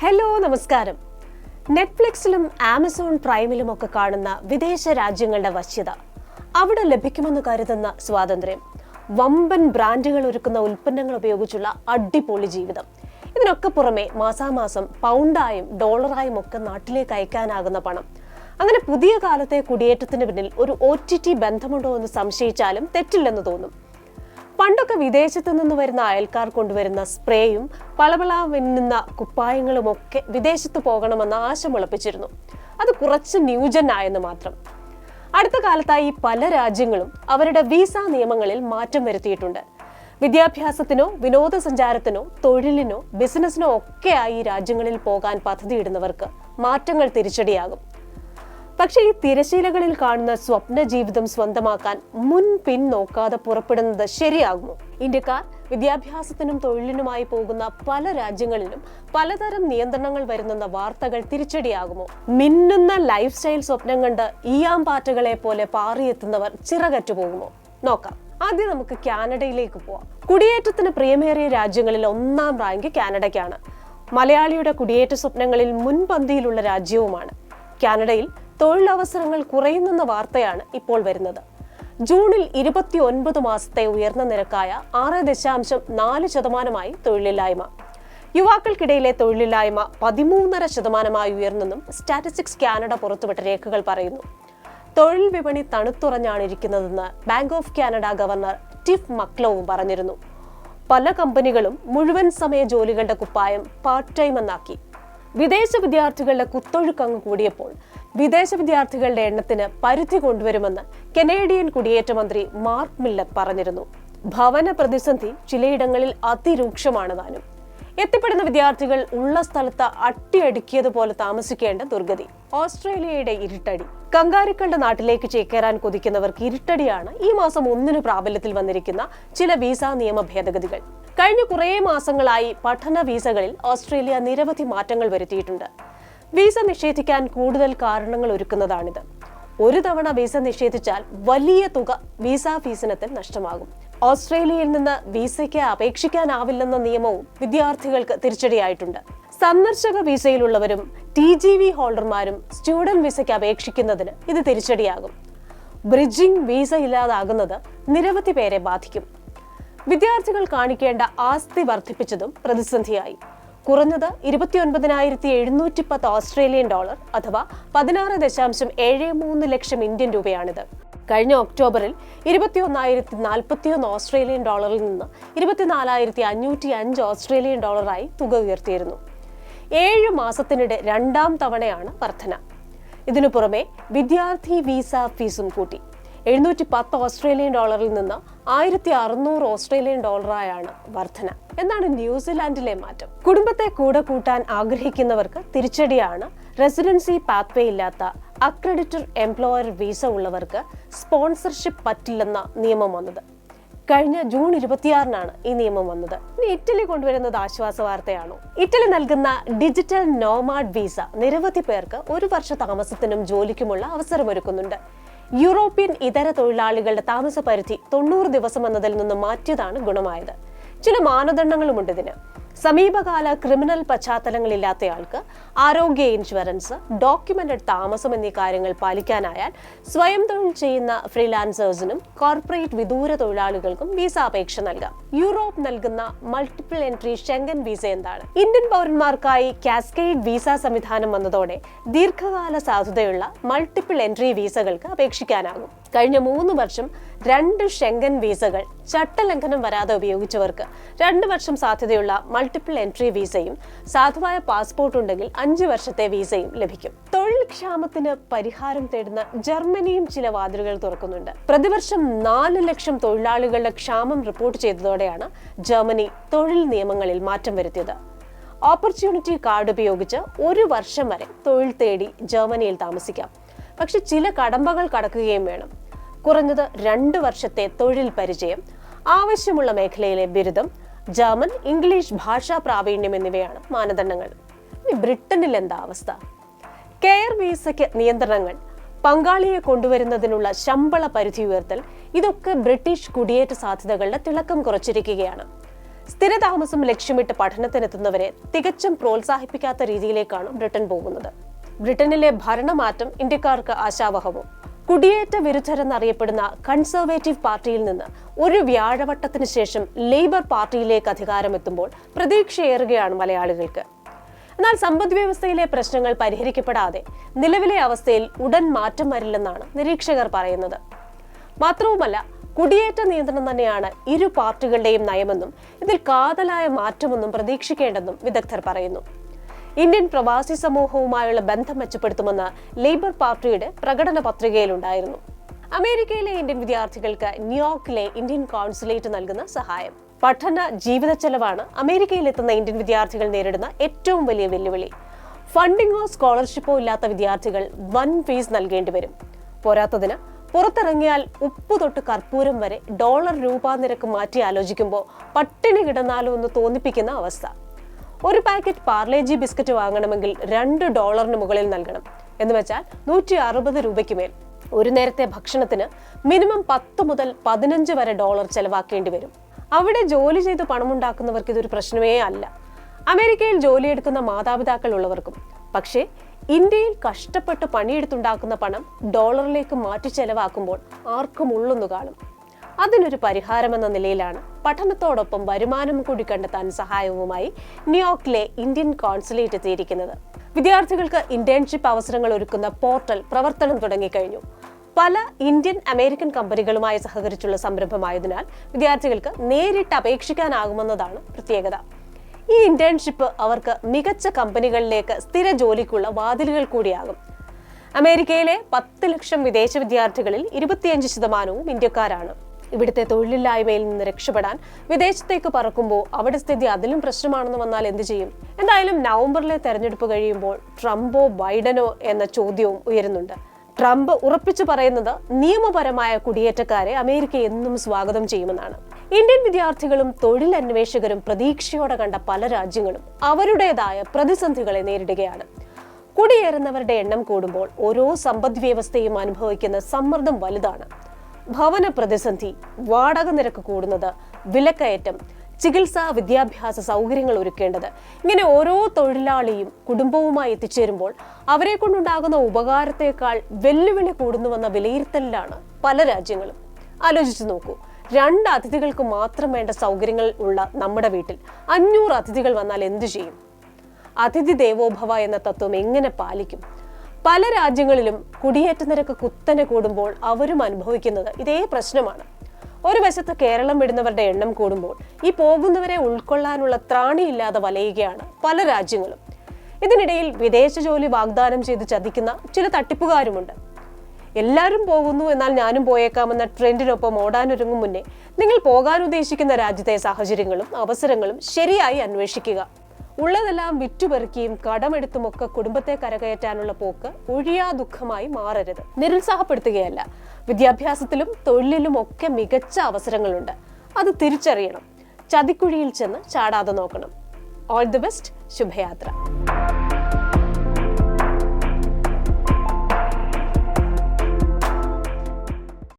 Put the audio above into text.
Hello നമസ്കാരം. നെറ്റ്ഫ്ലിക്സിലും Amazon പ്രൈമിലുമൊക്കെ കാണുന്ന വിദേശ രാജ്യങ്ങളുടെ വശ്യത, അവിടെ ലഭിക്കുമെന്ന് കരുതുന്ന സ്വാതന്ത്ര്യം, വമ്പൻ ബ്രാൻഡുകൾ ഒരുക്കുന്ന ഉൽപ്പന്നങ്ങൾ ഉപയോഗിച്ചുള്ള അടിപൊളി ജീവിതം, ഇതിനൊക്കെ പുറമെ മാസാമാസം പൗണ്ടായും ഡോളറായും ഒക്കെ നാട്ടിലേക്ക് അയക്കാനാകുന്ന പണം, അങ്ങനെ പുതിയ കാലത്തെ കുടിയേറ്റത്തിന് പിന്നിൽ ഒരു OTT ബന്ധമുണ്ടോ എന്ന് സംശയിച്ചാലും തെറ്റില്ലെന്ന് തോന്നും. പണ്ടൊക്കെ വിദേശത്തു നിന്ന് വരുന്ന അയൽക്കാർ കൊണ്ടുവരുന്ന സ്പ്രേയും പളപള മിന്നുന്ന കുപ്പായങ്ങളും ഒക്കെ വിദേശത്ത് പോകണമെന്ന് ആശ മുളപ്പിച്ചിരുന്നു. അത് കുറച്ച് ന്യൂജൻ ആയെന്ന് മാത്രം. അടുത്ത കാലത്തായി പല രാജ്യങ്ങളും അവരുടെ വിസ നിയമങ്ങളിൽ മാറ്റം വരുത്തിയിട്ടുണ്ട്. വിദ്യാഭ്യാസത്തിനോ വിനോദസഞ്ചാരത്തിനോ തൊഴിലിനോ ബിസിനസിനോ ഒക്കെയായി രാജ്യങ്ങളിൽ പോകാൻ പദ്ധതിയിടുന്നവർക്ക് മാറ്റങ്ങൾ തിരിച്ചടിയാകും. പക്ഷേ ഈ തിരശീലകളിൽ കാണുന്ന സ്വപ്ന ജീവിതം സ്വന്തമാക്കാൻ മുൻപിൻ നോക്കാതെ പുറപ്പെടുന്നത് ശരിയാകുമോ? ഇന്ത്യക്കാർ വിദ്യാഭ്യാസത്തിനും തൊഴിലിനുമായി പോകുന്ന പല രാജ്യങ്ങളിലും പലതരം നിയന്ത്രണങ്ങൾ വരുന്നെന്ന വാർത്തകൾ തിരിച്ചടിയാകുമോ? മിന്നുന്ന ലൈഫ് സ്റ്റൈൽ സ്വപ്നം കണ്ട് ഈയാമ്പാറ്റകളെ പോലെ പാറിയെത്തുന്നവർ ചിറകറ്റു പോകുമോ? നോക്കാം. ആദ്യം നമുക്ക് കാനഡയിലേക്ക് പോവാം. കുടിയേറ്റത്തിന് പ്രിയമേറിയ രാജ്യങ്ങളിൽ 1ാം റാങ്ക് കാനഡയ്ക്കാണ്. മലയാളിയുടെ കുടിയേറ്റ സ്വപ്നങ്ങളിൽ മുൻപന്തിയിലുള്ള രാജ്യവുമാണ്. കാനഡയിൽ തൊഴിലവസരങ്ങൾ കുറയുന്നെന്ന വാർത്തയാണ് ഇപ്പോൾ വരുന്നത്. ജൂണിൽ 29 മാസത്തെ ഉയർന്ന നിരക്കായ 6.4% തൊഴിലില്ലായ്മ. യുവാക്കൾക്കിടയിലെ തൊഴിലില്ലായ്മ 13.5% ഉയർന്നെന്നും സ്റ്റാറ്റിസ്റ്റിക്സ് കാനഡ പുറത്തുവിട്ട രേഖകൾ പറയുന്നു. തൊഴിൽ വിപണി തണുത്തുറഞ്ഞാണ് ഇരിക്കുന്നതെന്ന് bank of Canada governor Tiff മക്ലോവും പറഞ്ഞിരുന്നു. പല കമ്പനികളും മുഴുവൻ സമയ ജോലികളുടെ കുപ്പായം പാർട്ട് ടൈം എന്നാക്കി. വിദേശ വിദ്യാർത്ഥികളുടെ കുത്തൊഴുക്കങ്ങ് കൂടിയപ്പോൾ വിദേശ വിദ്യാർത്ഥികളുടെ എണ്ണത്തിന് പരിധി കൊണ്ടുവരുമെന്ന് കനേഡിയൻ കുടിയേറ്റ മന്ത്രി മാർക്ക് മില്ലർ പറഞ്ഞിരുന്നു. ഭവന പ്രതിസന്ധി ചിലയിടങ്ങളിൽ അതിരൂക്ഷമാണ് താനും. എത്തിപ്പെടുന്ന വിദ്യാർത്ഥികൾ ഉള്ള സ്ഥലത്ത് അട്ടിയടുക്കിയതുപോലെ താമസിക്കേണ്ട ദുർഗതി. ഓസ്ട്രേലിയയുടെ ഇരുട്ടടി. കങ്കാരുക്കളുടെ നാട്ടിലേക്ക് ചേക്കേറാൻ കൊതിക്കുന്നവർക്ക് ഇരുട്ടടിയാണ് ഈ മാസം 1 പ്രാബല്യത്തിൽ വന്നിരിക്കുന്ന ചില വിസ നിയമ ഭേദഗതികൾ. കഴിഞ്ഞ കുറേ മാസങ്ങളായി പഠന വിസകളിൽ ഓസ്ട്രേലിയ നിരവധി മാറ്റങ്ങൾ വരുത്തിയിട്ടുണ്ട്. വിസ നിഷേധിക്കാൻ കൂടുതൽ കാരണങ്ങൾ ഒരുക്കുന്നതാണിത്. ഒരു തവണ വിസ നിഷേധിച്ചാൽ വലിയ തുക വിസ ഫീസിനത്തിൽ നഷ്ടമാകും. ഓസ്ട്രേലിയയിൽ നിന്ന് വിസയ്ക്ക് അപേക്ഷിക്കാനാവില്ലെന്ന നിയമവും വിദ്യാർത്ഥികൾക്ക് തിരിച്ചടിയായിട്ടുണ്ട്. സന്ദർശക വിസയിലുള്ളവരും TGV ഹോൾഡർമാരും സ്റ്റുഡന്റ് വിസയ്ക്ക് അപേക്ഷിക്കുന്നതിന് ഇത് തിരിച്ചടിയാകും. ബ്രിഡ്ജിംഗ് വിസ ഇല്ലാതാകുന്നത് നിരവധി പേരെ ബാധിക്കും. വിദ്യാർത്ഥികൾ കാണിക്കേണ്ട ആസ്തി വർദ്ധിപ്പിച്ചതും പ്രതിസന്ധിയായി. കുറഞ്ഞത് 29,710 ഓസ്ട്രേലിയൻ ഡോളർ അഥവാ 16.73 ലക്ഷം ഇന്ത്യൻ രൂപയാണിത്. കഴിഞ്ഞ ഒക്ടോബറിൽ 21,041 ഓസ്ട്രേലിയൻ ഡോളറിൽ നിന്ന് 24,505 ഓസ്ട്രേലിയൻ ഡോളറായി തുക ഉയർത്തിയിരുന്നു. 7 മാസത്തിനിടെ 2ാം തവണയാണ് വർധന. ഇതിനു പുറമെ വിദ്യാർത്ഥി വിസ ഫീസും കൂട്ടി. 710 ഓസ്ട്രേലിയൻ ഡോളറിൽ നിന്ന് 1,600 ഓസ്ട്രേലിയൻ ഡോളറായാണ് വർധന. എന്നാണ് ന്യൂസിലാൻഡിലെ മാറ്റം. കുടുംബത്തെ കൂടെ കൂട്ടാൻ ആഗ്രഹിക്കുന്നവർക്ക് തിരിച്ചടിയാണ് റെസിഡൻസി പാത്വേ ഇല്ലാത്ത അക്രഡിറ്റഡ് എംപ്ലോയർ വിസ ഉള്ളവർക്ക് സ്പോൺസർഷിപ്പ് പറ്റില്ലെന്ന നിയമം വന്നത്. കഴിഞ്ഞ ജൂൺ 26-നാണ് ഈ നിയമം വന്നത്. ഇനി ഇറ്റലി കൊണ്ടുവരുന്നത് ആശ്വാസ വാർത്തയാണോ? ഇറ്റലി നൽകുന്ന ഡിജിറ്റൽ നോമാഡ് വിസ നിരവധി പേർക്ക് 1 വർഷ താമസത്തിനും ജോലിക്കുമുള്ള അവസരമൊരുക്കുന്നുണ്ട്. യൂറോപ്യൻ ഇതര തൊഴിലാളികളുടെ താമസ പരിധി 90 ദിവസം എന്നതിൽ നിന്ന് മാറ്റിയതാണ് ഗുണമായത്. ചില മാനദണ്ഡങ്ങളുമുണ്ട് ഇതിന്. സമീപകാല ക്രിമിനൽ പശ്ചാത്തലങ്ങളില്ലാത്തയാൾക്ക് ആരോഗ്യ ഇൻഷുറൻസ്, ഡോക്യുമെന്റഡ് താമസം എന്നീ കാര്യങ്ങൾ പാലിക്കാനായാൽ സ്വയം തൊഴിൽ ചെയ്യുന്ന ഫ്രീലാൻസേഴ്സിനും കോർപ്പറേറ്റ് വിദൂര തൊഴിലാളികൾക്കും വിസ അപേക്ഷ നൽകാം. യൂറോപ്പ് നൽകുന്ന മൾട്ടിപ്പിൾ എൻട്രി ഷെങ്കൻ വിസ എന്താണ്? ഇന്ത്യൻ പൗരന്മാർക്കായി കാസ്കേഡ് വിസ സംവിധാനം വന്നതോടെ ദീർഘകാല സാധുതയുള്ള മൾട്ടിപ്പിൾ എൻട്രി വിസകൾക്ക് അപേക്ഷിക്കാനാകും. കഴിഞ്ഞ 3 വർഷം 2 ഷെങ്കൻ വിസകൾ ചട്ടലംഘനം വരാതെ ഉപയോഗിച്ചവർക്ക് 2 വർഷം സാധ്യതയുള്ള മൾട്ടിപ്പിൾ എൻട്രി വിസയും സാധുവായ പാസ്പോർട്ട് ഉണ്ടെങ്കിൽ 5 വർഷത്തെ വിസയും ലഭിക്കും. തൊഴിൽ ക്ഷാമത്തിന് പരിഹാരം തേടുന്ന ജർമ്മനിയും ചില വാതിലുകൾ തുറക്കുന്നുണ്ട്. പ്രതിവർഷം 4 ലക്ഷം തൊഴിലാളികളുടെ ക്ഷാമം റിപ്പോർട്ട് ചെയ്തതോടെയാണ് ജർമ്മനി തൊഴിൽ നിയമങ്ങളിൽ മാറ്റം വരുത്തിയത്. ഓപ്പർച്യൂണിറ്റി കാർഡ് ഉപയോഗിച്ച് 1 വർഷം വരെ തൊഴിൽ തേടി ജർമ്മനിയിൽ താമസിക്കാം. പക്ഷെ ചില കടമ്പകൾ കടക്കുകയും വേണം. കുറഞ്ഞത് 2 വർഷത്തെ തൊഴിൽ പരിചയം, ആവശ്യമുള്ള മേഖലയിലെ ബിരുദം, ജർമ്മൻ, ഇംഗ്ലീഷ് ഭാഷാ പ്രാവീണ്യം എന്നിവയാണ് മാനദണ്ഡങ്ങൾ. ഇനി ബ്രിട്ടനിൽ എന്താ അവസ്ഥ? കെയർ വിസയ്ക്ക് നിയന്ത്രണങ്ങൾ, പങ്കാളിയെ കൊണ്ടുവരുന്നതിനുള്ള ശമ്പള പരിധി ഉയർത്തൽ, ഇതൊക്കെ ബ്രിട്ടീഷ് കുടിയേറ്റ സാധ്യതകളുടെ തിളക്കം കുറച്ചിരിക്കുകയാണ്. സ്ഥിരതാമസം ലക്ഷ്യമിട്ട് പഠനത്തിനെത്തുന്നവരെ തികച്ചും പ്രോത്സാഹിപ്പിക്കാത്ത രീതിയിലേക്കാണ് ബ്രിട്ടൻ പോകുന്നത്. ബ്രിട്ടനിലെ ഭരണമാറ്റം ഇന്ത്യക്കാർക്ക് ആശാവഹവും. കുടിയേറ്റ വിരുദ്ധരെന്നറിയപ്പെടുന്ന കൺസർവേറ്റീവ് പാർട്ടിയിൽ നിന്ന് ഒരു വ്യാഴവട്ടത്തിന് ശേഷം ലേബർ പാർട്ടിയിലേക്ക് അധികാരമെത്തുമ്പോൾ പ്രതീക്ഷയേറുകയാണ് മലയാളികൾക്ക്. എന്നാൽ സമ്പദ് വ്യവസ്ഥയിലെ പ്രശ്നങ്ങൾ പരിഹരിക്കപ്പെടാതെ നിലവിലെ അവസ്ഥയിൽ ഉടൻ മാറ്റം വരില്ലെന്നാണ് നിരീക്ഷകർ പറയുന്നത്. മാത്രവുമല്ല, കുടിയേറ്റ നിയന്ത്രണം തന്നെയാണ് ഇരു പാർട്ടികളുടെയും നയമെന്നും ഇതിൽ കാതലായ മാറ്റമൊന്നും പ്രതീക്ഷിക്കേണ്ടെന്നും വിദഗ്ധർ പറയുന്നു. ഇന്ത്യൻ പ്രവാസി സമൂഹവുമായുള്ള ബന്ധം മെച്ചപ്പെടുത്തുമെന്ന് ലേബർ പാർട്ടിയുടെ പ്രകടന പത്രികയിലുണ്ടായിരുന്നു. അമേരിക്കയിലെ ഇന്ത്യൻ വിദ്യാർത്ഥികൾക്ക് ന്യൂയോർക്കിലെ ഇന്ത്യൻ കോൺസുലേറ്റ് നൽകുന്ന സഹായം. പഠന ജീവിത ചെലവാണ് അമേരിക്കയിലെത്തുന്ന ഇന്ത്യൻ വിദ്യാർത്ഥികൾ നേരിടുന്ന ഏറ്റവും വലിയ വെല്ലുവിളി. ഫണ്ടിങ്ങോ സ്കോളർഷിപ്പോ ഇല്ലാത്ത വിദ്യാർത്ഥികൾ വൻ ഫീസ് നൽകേണ്ടി വരും. പോരാത്തതിന് പുറത്തിറങ്ങിയാൽ ഉപ്പ് തൊട്ട് കർപ്പൂരം വരെ ഡോളർ രൂപ നിരക്ക് മാറ്റി ആലോചിക്കുമ്പോൾ പട്ടിണി കിടന്നാലോ എന്ന് തോന്നിപ്പിക്കുന്ന അവസ്ഥ. ഒരു പാക്കറ്റ് പാർലേജി ബിസ്ക്കറ്റ് വാങ്ങണമെങ്കിൽ $2 മുകളിൽ നൽകണം. എന്ന് വെച്ചാൽ 160 രൂപയ്ക്ക് മേൽ. ഒരു നേരത്തെ ഭക്ഷണത്തിന് മിനിമം 10 മുതൽ 15 വരെ ഡോളർ ചെലവാക്കേണ്ടി വരും. അവിടെ ജോലി ചെയ്ത് പണമുണ്ടാക്കുന്നവർക്ക് ഇതൊരു പ്രശ്നമേ അല്ല. അമേരിക്കയിൽ ജോലിയെടുക്കുന്ന മാതാപിതാക്കൾ ഉള്ളവർക്കും. പക്ഷേ ഇന്ത്യയിൽ കഷ്ടപ്പെട്ട് പണിയെടുത്തുണ്ടാക്കുന്ന പണം ഡോളറിലേക്ക് മാറ്റി ചെലവാക്കുമ്പോൾ ആർക്കും ഉള്ളൊന്നു കാണും. അതിനൊരു പരിഹാരമെന്ന നിലയിലാണ് പഠനത്തോടൊപ്പം വരുമാനം കൂടി കണ്ടെത്താൻ സഹായവുമായി ന്യൂയോർക്കിലെ ഇന്ത്യൻ കോൺസുലേറ്റ് എത്തിയിരിക്കുന്നത്. വിദ്യാർത്ഥികൾക്ക് ഇന്റേൺഷിപ്പ് അവസരങ്ങൾ ഒരുക്കുന്ന പോർട്ടൽ പ്രവർത്തനം തുടങ്ങിക്കഴിഞ്ഞു. പല ഇന്ത്യൻ അമേരിക്കൻ കമ്പനികളുമായി സഹകരിച്ചുള്ള സംരംഭമായതിനാൽ വിദ്യാർത്ഥികൾക്ക് നേരിട്ട് അപേക്ഷിക്കാനാകുമെന്നതാണ് പ്രത്യേകത. ഈ ഇന്റേൺഷിപ്പ് അവർക്ക് മികച്ച കമ്പനികളിലേക്ക് സ്ഥിര ജോലിക്കുള്ള വാതിലുകൾ കൂടിയാകും. അമേരിക്കയിലെ 10 ലക്ഷം വിദേശ വിദ്യാർത്ഥികളിൽ 25% ഇന്ത്യക്കാരാണ്. ഇവിടുത്തെ തൊഴിലില്ലായ്മയിൽ നിന്ന് രക്ഷപ്പെടാൻ വിദേശത്തേക്ക് പറക്കുമ്പോൾ അവിടെ സ്ഥിതി അതിലും പ്രശ്നമാണെന്ന് വന്നാൽ എന്ത് ചെയ്യും? എന്തായാലും നവംബറിലെ തെരഞ്ഞെടുപ്പ് കഴിയുമ്പോൾ ട്രംപോ ബൈഡനോ എന്ന ചോദ്യവും ഉയരുന്നുണ്ട്. ട്രംപ് ഉറപ്പിച്ചു പറയുന്നത് നിയമപരമായ കുടിയേറ്റക്കാരെ അമേരിക്ക എന്നും സ്വാഗതം ചെയ്യുമെന്നാണ്. ഇന്ത്യൻ വിദ്യാർത്ഥികളും തൊഴിലന്വേഷകരും പ്രതീക്ഷയോടെ കണ്ട പല രാജ്യങ്ങളും അവരുടേതായ പ്രതിസന്ധികളെ നേരിടുകയാണ്. കുടിയേറുന്നവരുടെ എണ്ണം കൂടുമ്പോൾ ഓരോ സമ്പദ് വ്യവസ്ഥയും അനുഭവിക്കുന്ന സമ്മർദ്ദം വലുതാണ്. ഭവന പ്രതിസന്ധി, വാടക നിരക്ക് കൂടുന്നത്, വിലക്കയറ്റം, ചികിത്സാ വിദ്യാഭ്യാസ സൗകര്യങ്ങൾ ഒരുക്കേണ്ടത്, ഇങ്ങനെ ഓരോ തൊഴിലാളിയും കുടുംബവുമായി എത്തിച്ചേരുമ്പോൾ അവരെ കൊണ്ടുണ്ടാകുന്ന ഉപകാരത്തേക്കാൾ വെല്ലുവിളി കൂടുന്നുവെന്ന വിലയിരുത്തലിലാണ് പല രാജ്യങ്ങളും. ആലോചിച്ചു നോക്കൂ, 2 അതിഥികൾക്ക് മാത്രം വേണ്ട സൗകര്യങ്ങൾ ഉള്ള നമ്മുടെ വീട്ടിൽ 500 അതിഥികൾ വന്നാൽ എന്തു ചെയ്യും? അതിഥി ദേവോഭവ എന്ന തത്വം എങ്ങനെ പാലിക്കും? പല രാജ്യങ്ങളിലും കുടിയേറ്റ നിരക്ക് കുത്തനെ കൂടുമ്പോൾ അവരും അനുഭവിക്കുന്നത് ഇതേ പ്രശ്നമാണ്. ഒരു വശത്ത് കേരളം വിടുന്നവരുടെ എണ്ണം കൂടുമ്പോൾ ഈ പോകുന്നവരെ ഉൾക്കൊള്ളാനുള്ള ത്രാണിയില്ലാതെ വലയുകയാണ് പല രാജ്യങ്ങളും. ഇതിനിടയിൽ വിദേശ ജോലി വാഗ്ദാനം ചെയ്ത് ചതിക്കുന്ന ചില തട്ടിപ്പുകാരുമുണ്ട്. എല്ലാവരും പോകുന്നു എന്നാൽ ഞാനും പോയേക്കാമെന്ന ട്രെൻഡിനൊപ്പം ഓടാനൊരുങ്ങും മുന്നേ നിങ്ങൾ പോകാൻ ഉദ്ദേശിക്കുന്ന രാജ്യത്തെ സാഹചര്യങ്ങളും അവസരങ്ങളും ശരിയായി അന്വേഷിക്കുക. ഉള്ളതെല്ലാം വിറ്റുപെറുക്കിയും കടമെടുത്തുമൊക്കെ കുടുംബത്തെ കരകയറ്റാനുള്ള പോക്ക് ഒഴിയാ ദുഃഖമായി മാറരുത്. നിരുത്സാഹപ്പെടുത്തുകയല്ല, വിദ്യാഭ്യാസത്തിലും തൊഴിലിലും ഒക്കെ മികച്ച അവസരങ്ങളുണ്ട്. അത് തിരിച്ചറിയണം. ചതിക്കുഴിയിൽ ചെന്ന് ചാടാതെ നോക്കണം. All the best. ശുഭയാത്ര.